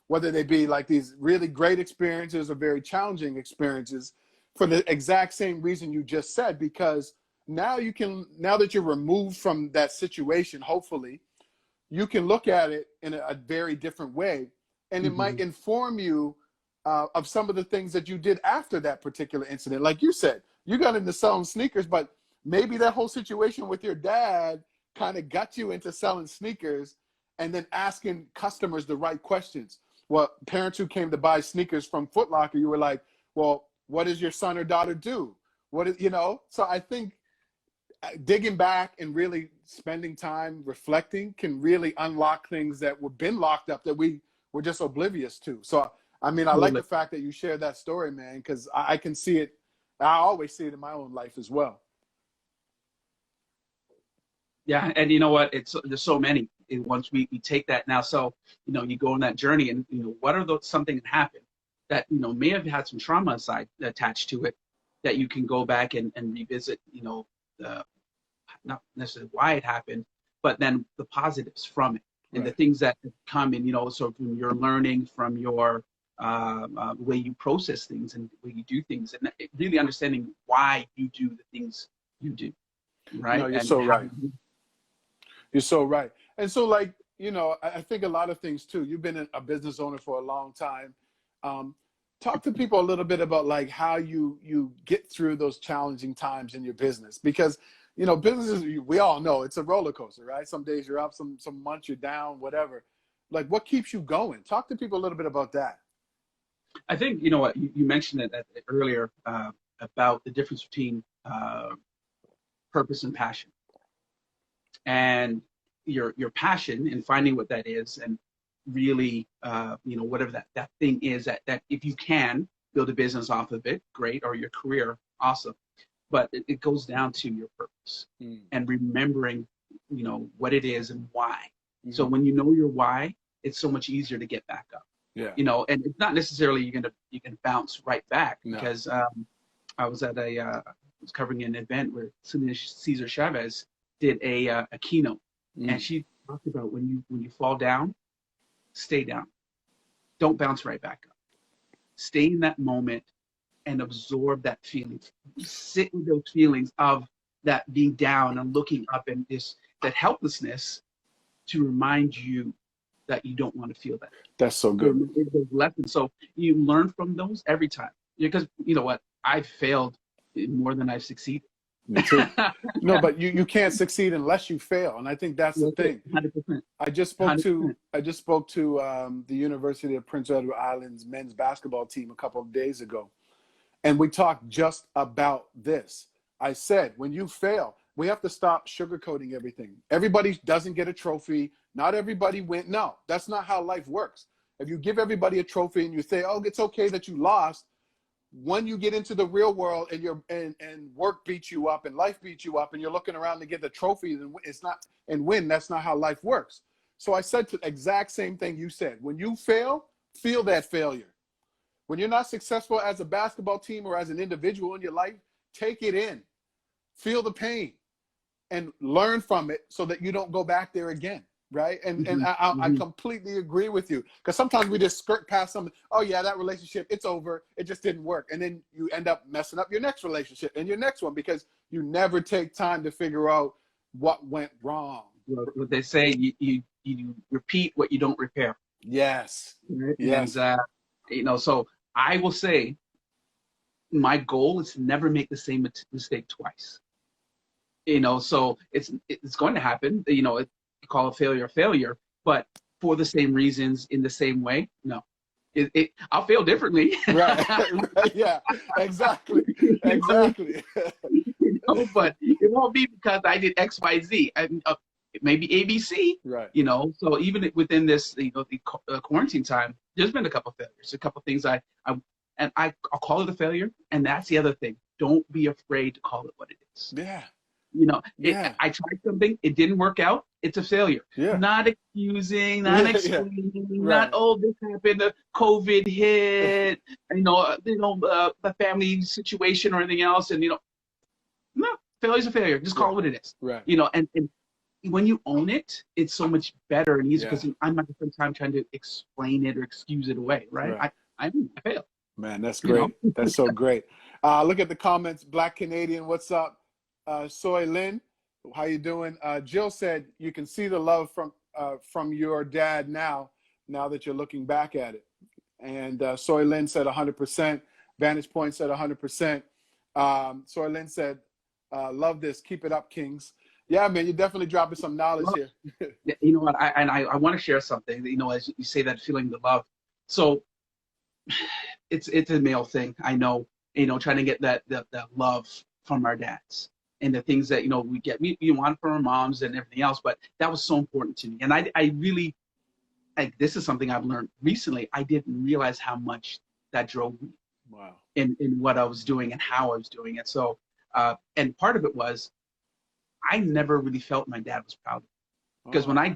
Whether they be like these really great experiences or very challenging experiences, for the exact same reason you just said, because now that you're removed from that situation, hopefully, you can look at it in a very different way. And it might inform you of some of the things that you did after that particular incident. Like you said, you got into selling sneakers, but maybe that whole situation with your dad kind of got you into selling sneakers and then asking customers the right questions. Well, parents who came to buy sneakers from Foot Locker, you were like, well, what does your son or daughter do? So I think digging back and really spending time reflecting can really unlock things that were been locked up that we were just oblivious to. So, I mean, I like the fact that you shared that story, man, because I can see it. I always see it in my own life as well. Yeah. And you know what? There's so many. once we take that now, so, you know, you go on that journey and, you know, what are those, something that happened that, you know, may have had some trauma aside attached to it that you can go back and revisit, you know, not necessarily why it happened, but then the positives from it and the things that come in, you know, so from your learning, from your way you process things and the way you do things, and really understanding why you do the things you do, right? No, you're and so right. You're so right. And so, like, you know, I think a lot of things too. You've been a business owner for a long time. Talk to people a little bit about like how you get through those challenging times in your business, because, you know, businesses, we all know it's a roller coaster, right? Some days you're up, some months you're down, whatever. Like, what keeps you going? Talk to people a little bit about that. I think, you know what, you mentioned it earlier about the difference between purpose and passion. And your passion and finding what that is, and really, you know, whatever that thing is, that if you can build a business off of it, great, or your career, awesome. But it goes down to your purpose and remembering, you know, what it is and why. So when you know your why, it's so much easier to get back up. Yeah. You know, and it's not necessarily you can bounce right back, because I was at was covering an event where Cesar Chavez did a keynote, and she talked about when you fall down, stay down, don't bounce right back up, stay in that moment and absorb that feeling, sit with those feelings of that being down and looking up, and that helplessness, to remind you that you don't want to feel that. That's so good. Lessons. So you learn from those every time, because you know what, I've failed more than I've succeeded. Me too. No, but you can't succeed unless you fail, and I think that's the thing. 100%. I just spoke to the University of Prince Edward Island's men's basketball team a couple of days ago, and we talked just about this. I said, when you fail, we have to stop sugarcoating everything. Everybody doesn't get a trophy. Not everybody wins. No, that's not how life works. If you give everybody a trophy and you say, oh, it's okay that you lost, when you get into the real world and work beats you up and life beats you up and you're looking around to get the trophy and win, that's not how life works. So I said the exact same thing you said. When you fail, feel that failure. When you're not successful as a basketball team or as an individual in your life, take it in, feel the pain, and learn from it so that you don't go back there again. Right. And I completely agree with you, because sometimes we just skirt past something. Oh, yeah, that relationship, it's over. It just didn't work. And then you end up messing up your next relationship and your next one, because you never take time to figure out what went wrong. What they say, you repeat what you don't repair. Yes. Right? Yes. And, you know, so I will say my goal is to never make the same mistake twice. You know, so it's going to happen. You know, call a failure, but for the same reasons, in the same way, no. I'll fail differently. Right. Yeah, exactly. Exactly. You know, but it won't be because I did X, Y, Z. Maybe ABC. Right. You know, so even within this, you know, the quarantine time, there's been a couple of failures, a couple of things I'll call it a failure. And that's the other thing. Don't be afraid to call it what it is. Yeah. You know, I tried something, it didn't work out, it's a failure. Yeah. Not excusing, not explaining, not, oh, this happened, COVID hit, you know, the family situation or anything else, and, you know, no, failure's a failure. Just call it what it is. Right. You know, and when you own it, it's so much better and easier, because I'm not spend time trying to explain it or excuse it away, right? I failed. Man, that's great. You know? That's so great. Look at the comments. Black Canadian, what's up? Soy Lin, how you doing? Jill said you can see the love from your dad now that you're looking back at it. And Soy Lin said 100%. Vantage Point said 100%. Soy Lin said, love this. Keep it up, Kings. Yeah, man, you're definitely dropping some knowledge here. You know what? I want to share something. You know, as you say that, feeling the love. So it's a male thing. I know. You know, trying to get that love from our dads. And the things that, you know, we want from our moms and everything else, but that was so important to me. And I really, this is something I've learned recently. I didn't realize how much that drove me. Wow. In what I was doing and how I was doing it. So, and part of it was, I never really felt my dad was proud of me. Because when I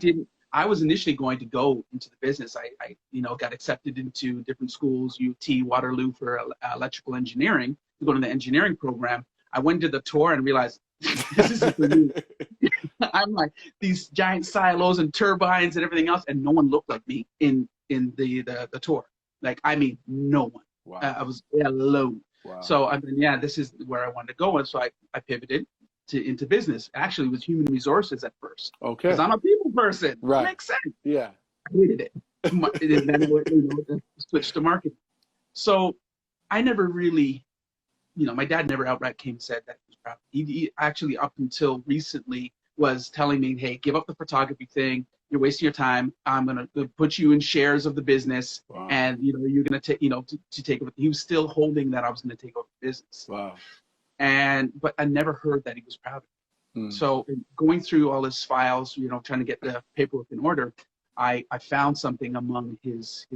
I was initially going to go into the business. I got accepted into different schools, UT, Waterloo for electrical engineering, to go to the engineering program. I went to the tour and realized this isn't for me. I'm like, these giant silos and turbines and everything else, and no one looked like me in the tour. Like, I mean, no one. Wow. I was alone. Wow. So I mean, yeah, this is where I wanted to go, and so I pivoted into business. Actually, it was human resources at first. Okay. Because I'm a people person. Right. It makes sense. Yeah. I hated it. And then switched to marketing. So I never really, my dad never outright came and said that he was proud. He actually, up until recently, was telling me, hey, give up the photography thing. You're wasting your time. I'm going to put you in shares of the business. Wow. And, you're going to take, to take over. He was still holding that I was going to take over the business. Wow. But I never heard that he was proud of it. So going through all his files, trying to get the paperwork in order, I found something among his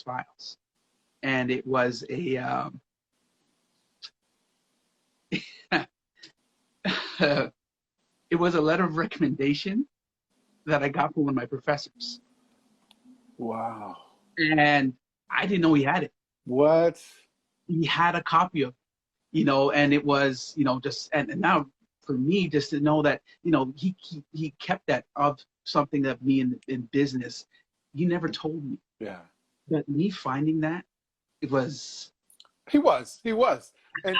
files. And it was a, it was a letter of recommendation that I got from one of my professors. Wow. And I didn't know he had it. What? He had a copy of it, and it was, just, and now for me, just to know that, he kept that of something that me in business, he never told me. Yeah. But me finding that, it was. He was. And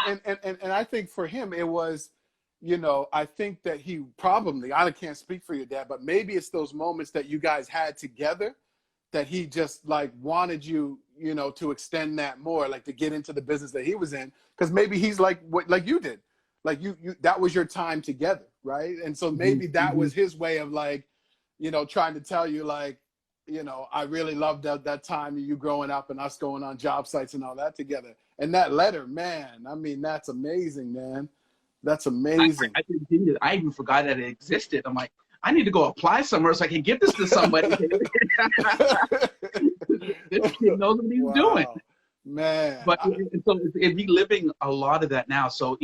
I think for him, it was, I think that he probably, I can't speak for your dad, but maybe it's those moments that you guys had together that he just like wanted you, to extend that more, like to get into the business that he was in. Cause maybe he's like you did, like you that was your time together. Right. And so maybe that was his way of like, trying to tell you like, I really loved that time of you growing up and us going on job sites and all that together. And that letter, man, I mean, that's amazing, man. That's amazing. I even forgot that it existed. I'm like, I need to go apply somewhere so I can give this to somebody. This kid knows what he's doing. Man. But so it's reliving a lot of that now. So,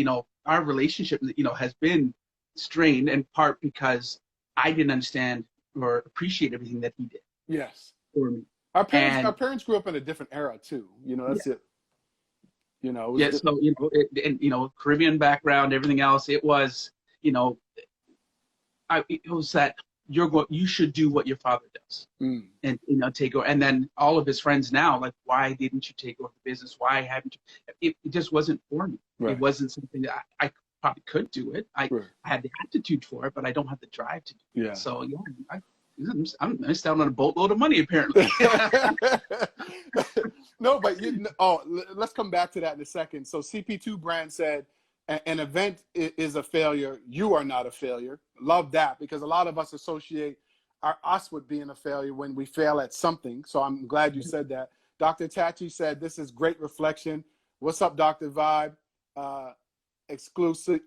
our relationship, has been strained in part because I didn't understand or appreciate everything that he did. Yes. For me. Our parents grew up in a different era too. That's it. So Caribbean background, everything else. It was, it was that you should do what your father does, and take over. And then all of his friends now, like, why didn't you take over the business? Why haven't you? It just wasn't for me. Right. It wasn't something that I probably could do it. I had the aptitude for it, but I don't have the drive to do it. So yeah, I'm missed out on a boatload of money apparently. No, but let's come back to that in a second. So CP2 Brand said, an event is a failure. You are not a failure. Love that, because a lot of us associate us with being a failure when we fail at something. So I'm glad you said that. Dr. Tachi said, this is great reflection. What's up, Dr. Vibe? Exclusive.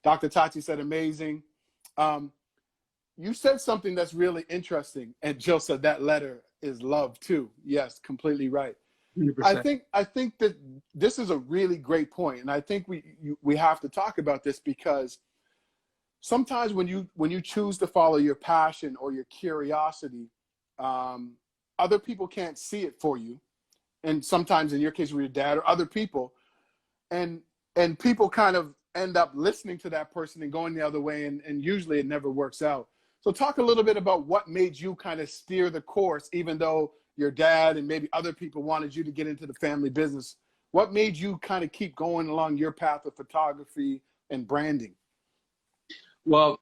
Dr. Tachi said, amazing. You said something that's really interesting. And Jill said that letter is love too. Yes, completely right. 100%. I think that this is a really great point, and I think we have to talk about this, because sometimes when you choose to follow your passion or your curiosity, other people can't see it for you, and sometimes in your case with your dad or other people, and people kind of end up listening to that person and going the other way, and usually it never works out. So talk a little bit about what made you kind of steer the course, even though your dad and maybe other people wanted you to get into the family business. What made you kind of keep going along your path of photography and branding? Well,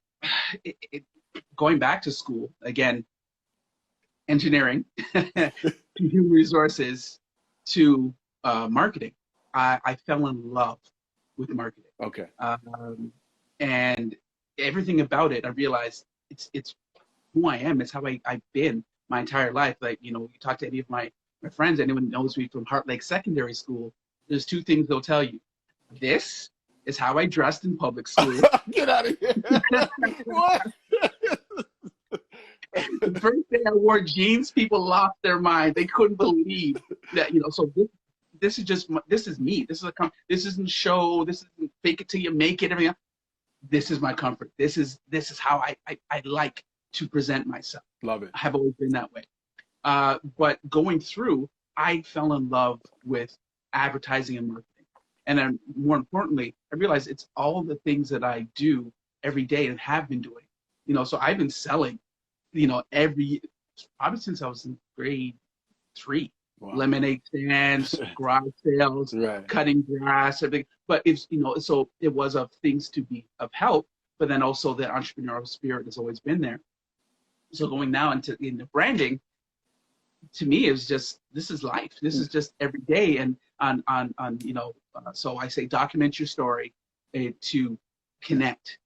going back to school, again, engineering, human resources to marketing, I fell in love with marketing. Okay. And everything about it, I realized it's who I am. It's how I've been my entire life. Like, you talk to any of my friends, anyone knows me from Heart Lake Secondary School, there's two things they'll tell you. This is how I dressed in public school. Get out of here. What? The first day I wore jeans, people lost their mind. They couldn't believe that, so this is me. This isn't show. This isn't fake it till you make it. Everything else. This is my comfort. This is how I like to present myself. Love it. I have always been that way. But going through, I fell in love with advertising and marketing. And then more importantly, I realized it's all the things that I do every day and have been doing. So I've been selling, probably since I was in grade 3. Wow. Lemonade stands, garage sales, right. Cutting grass, everything. But it's, so it was of things to be of help, but then also the entrepreneurial spirit has always been there. So going now into branding, to me, it was just, this is life. This is just every day. And so I say, document your story to connect,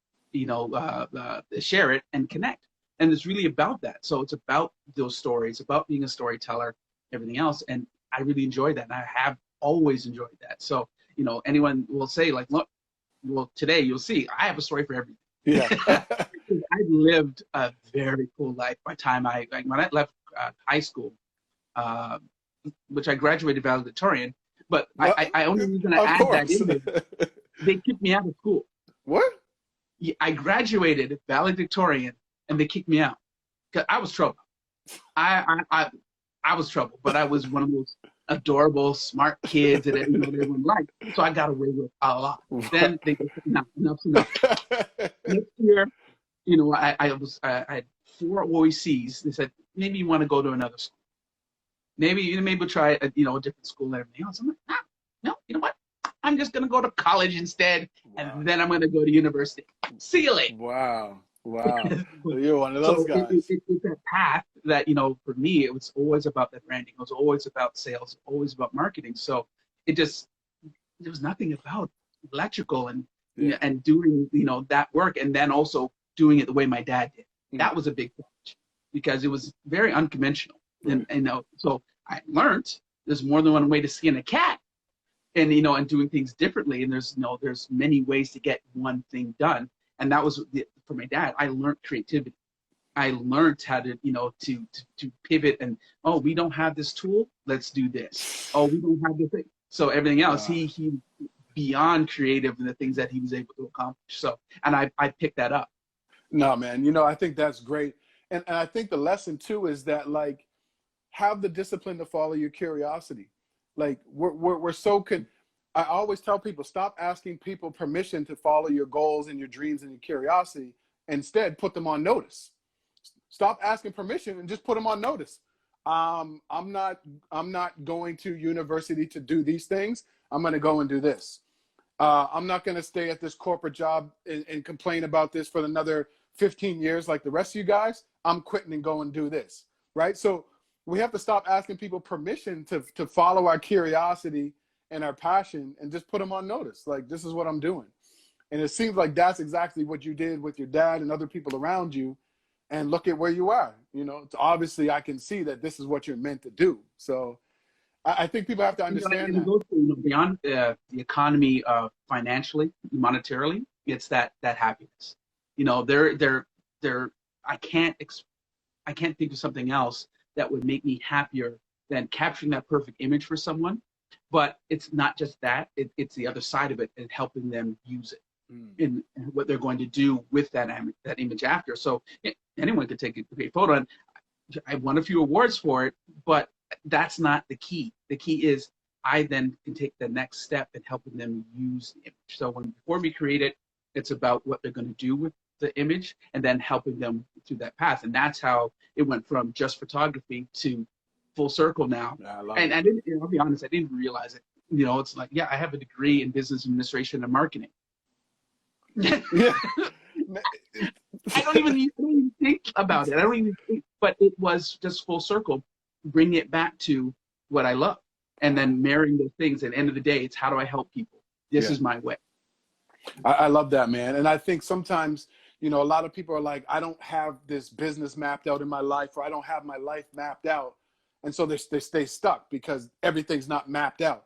share it and connect. And it's really about that. So it's about those stories, about being a storyteller, everything else. And I really enjoy that. And I have always enjoyed that. So, anyone will say like, look, well, today you'll see, I have a story for everything. Yeah. I lived a very cool life by the time when I left high school, which I graduated valedictorian, but I only reason I add that in there, they kicked me out of school. What? Yeah, I graduated valedictorian and they kicked me out because I was trouble. I was trouble, but I was one of those adorable, smart kids that everyone liked. So I got away with a lot. Then they said, no, enough's enough. Next year, I had 4 OECs. They said, maybe you want to go to another school. Maybe we'll try a different school and everything else. I'm like, no, you know what? I'm just gonna go to college instead, and then I'm gonna go to university. See you later. Wow. You're one of those guys. It's that path that, for me, it was always about that branding. It was always about sales, always about marketing. So there was nothing about electrical and doing, that work, and then also doing it the way my dad did. That was a big challenge because it was very unconventional. And so I learned there's more than one way to skin a cat, and and doing things differently. And there's many ways to get one thing done. And that was for my dad. I learned creativity. I learned how to to pivot and, oh, we don't have this tool, let's do this. Oh, we don't have this thing. So everything else, he beyond creative in the things that he was able to accomplish. So, and I picked that up. No, man, I think that's great. And I think the lesson too is that, like, have the discipline to follow your curiosity. Like we're so I always tell people, stop asking people permission to follow your goals and your dreams and your curiosity. Instead, put them on notice. Stop asking permission and just put them on notice. I'm not going to university to do these things. I'm going to go and do this. I'm not going to stay at this corporate job and complain about this for another 15 years like the rest of you guys. I'm quitting and go and do this, right? So we have to stop asking people permission to follow our curiosity and our passion and just put them on notice. Like, this is what I'm doing. And it seems like that's exactly what you did with your dad and other people around you. And look at where you are. It's obviously, I can see that this is what you're meant to do. So I think people have to understand that. Beyond the economy, financially, monetarily, it's that happiness. I can't think of something else that would make me happier than capturing that perfect image for someone. But it's not just that; it's the other side of it, and helping them use it in what they're going to do with that image after. So anyone could take a great photo, and I won a few awards for it, but that's not the key. The key is I then can take the next step in helping them use the image. So before we create it, it's about what they're going to do with the image, and then helping them through that path. And that's how it went from just photography to full circle now. Yeah, and I didn't, I'll be honest, I didn't realize it. It's like, yeah, I have a degree in business administration and marketing. I don't even think about it. I don't even think, but it was just full circle, bring it back to what I love, and then marrying those things. At the end of the day, it's how do I help people? This is my way. I love that, man. And I think sometimes, a lot of people are like, I don't have this business mapped out in my life, or I don't have my life mapped out. And so they stay stuck because everything's not mapped out.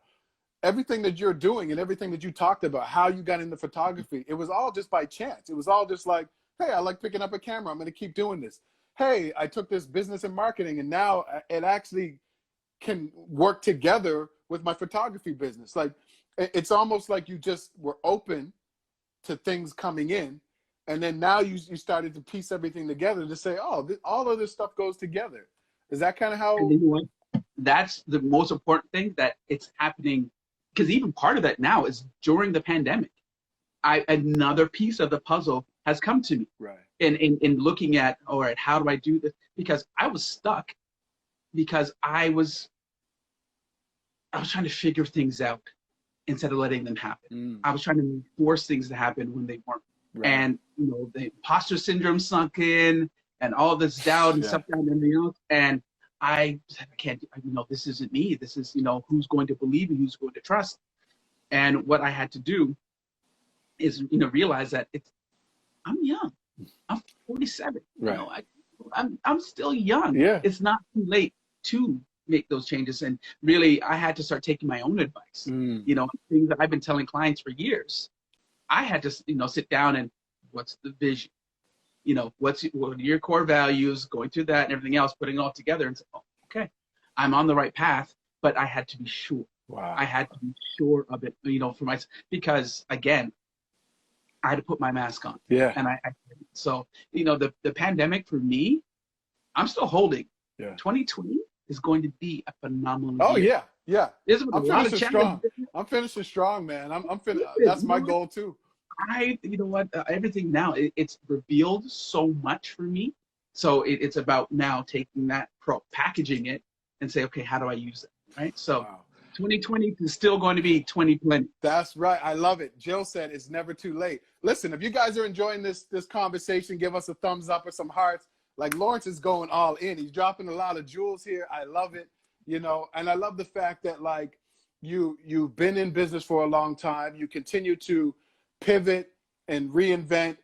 Everything that you're doing and everything that you talked about, how you got into photography, it was all just by chance. It was all just like, hey, I like picking up a camera. I'm going to keep doing this. Hey, I took this business and marketing, and now it actually can work together with my photography business. Like, it's almost like you just were open to things coming in, And then now you started to piece everything together to say, oh, all of this stuff goes together. Is that kind of how? And you know what? That's the most important thing, that it's happening, because even part of that now is during the pandemic. Another piece of the puzzle has come to me. Right. In looking at, all right, how do I do this? Because I was stuck, because I was trying to figure things out instead of letting them happen. I was trying to force things to happen when they weren't. Right. And you know, the imposter syndrome sunk in, and all this doubt and stuff and everything else. And I said, I can't, you know, this isn't me. This is, you know, who's going to believe and who's going to trust. And what I had to do is, you know, realize that I'm young. I'm 47. Right. You know, I'm still young. Yeah. It's not too late to make those changes. And really, I had to start taking my own advice. You know, things that I've been telling clients for years. I had to, you know, sit down and, what's the vision? You know, what are your core values? Going through that and everything else, putting it all together, and say, oh, okay, I'm on the right path. But I had to be sure. Wow. I had to be sure of it, you know, for myself, because again, I had to put my mask on. Yeah. And so, you know, the pandemic for me, I'm still holding. Yeah. 2020 is going to be a phenomenal year. Oh yeah. Yeah. I'm finishing strong. I'm finishing strong, man. That's my goal too. You know what, everything now, it's revealed so much for me. So it's about now taking that, packaging it, and say, okay, how do I use it? Right. So wow. 2020 is still going to be 2020. That's right. I love it. Jill said it's never too late. Listen, if you guys are enjoying this conversation, give us a thumbs up or some hearts. Like, Laurence is going all in. He's dropping a lot of jewels here. I love it. You know, and I love the fact that, like, you've been in business for a long time. You continue to pivot and reinvent,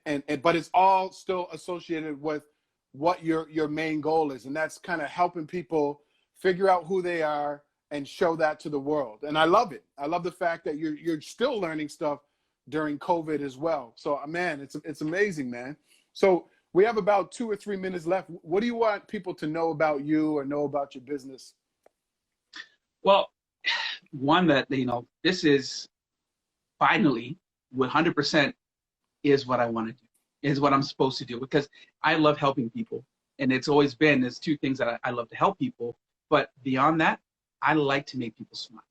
but it's all still associated with what your main goal is. And that's kind of helping people figure out who they are and show that to the world. And I love it. I love the fact that you're still learning stuff during COVID as well. So, man, it's amazing, man. So we have about 2 or 3 minutes left. What do you want people to know about you or know about your business? Well, one, that, you know, this is finally 100% is what I want to do, is what I'm supposed to do, because I love helping people. And it's always been, there's two things that I love to help people. But beyond that, I like to make people smile.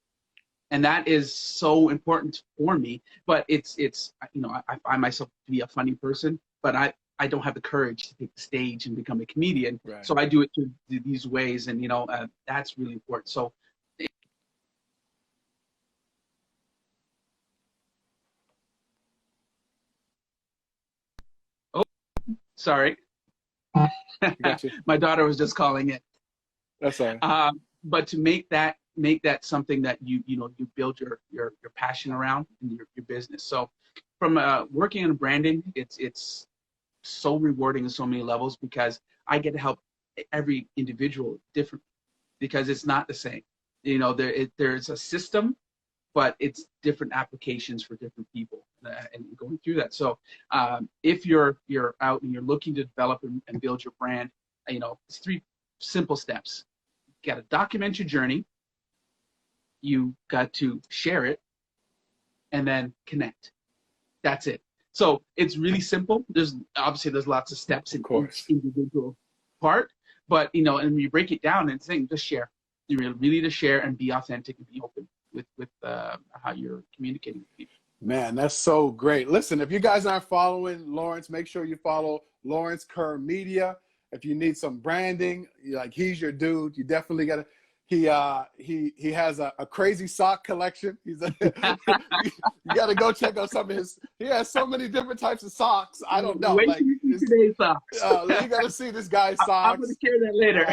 And that is so important for me. But it's you know, I find myself to be a funny person, but I don't have the courage to take the stage and become a comedian. Right. So I do it through these ways. And, you know, that's really important. So, oh, sorry. Gotcha. My daughter was just calling it. That's all right. But to make that something that you build your passion around in your business. So from working on branding, it's so rewarding in so many levels, because I get to help every individual different, because it's not the same. You know, there's a system, but it's different applications for different people, and going through that. So if you're out and you're looking to develop and build your brand, you know, it's 3 simple steps. You got to document your journey. You got to share it, and then connect. That's it. So it's really simple. There's lots of steps in each individual part, but, you know, and when you break it down and saying, just share. You really to share and be authentic and be open with how you're communicating with people. Man, that's so great. Listen, if you guys aren't following Laurence, make sure you follow Laurence Kerr Media. If you need some branding, like, he's your dude. You definitely got to. He has a crazy sock collection. You got to go check out some of his. He has so many different types of socks. I don't know. Wait, like, today's socks. You got to see this guy's socks. I'm gonna share that later.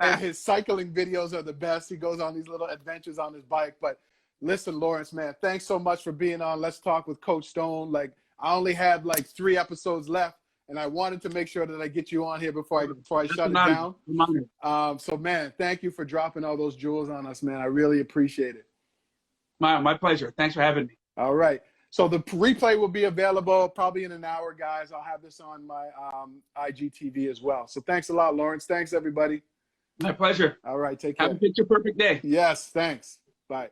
And his cycling videos are the best. He goes on these little adventures on his bike. But listen, Laurence, man, thanks so much for being on Let's Talk with Coach Stone. Like, I only had like 3 episodes left, and I wanted to make sure that I get you on here before I shut it down. So, man, thank you for dropping all those jewels on us, man. I really appreciate it. My pleasure. Thanks for having me. All right. So the replay will be available probably in an hour, guys. I'll have this on my IGTV as well. So thanks a lot, Laurence. Thanks, everybody. My pleasure. All right. Take care. Have a picture perfect day. Yes. Thanks. Bye.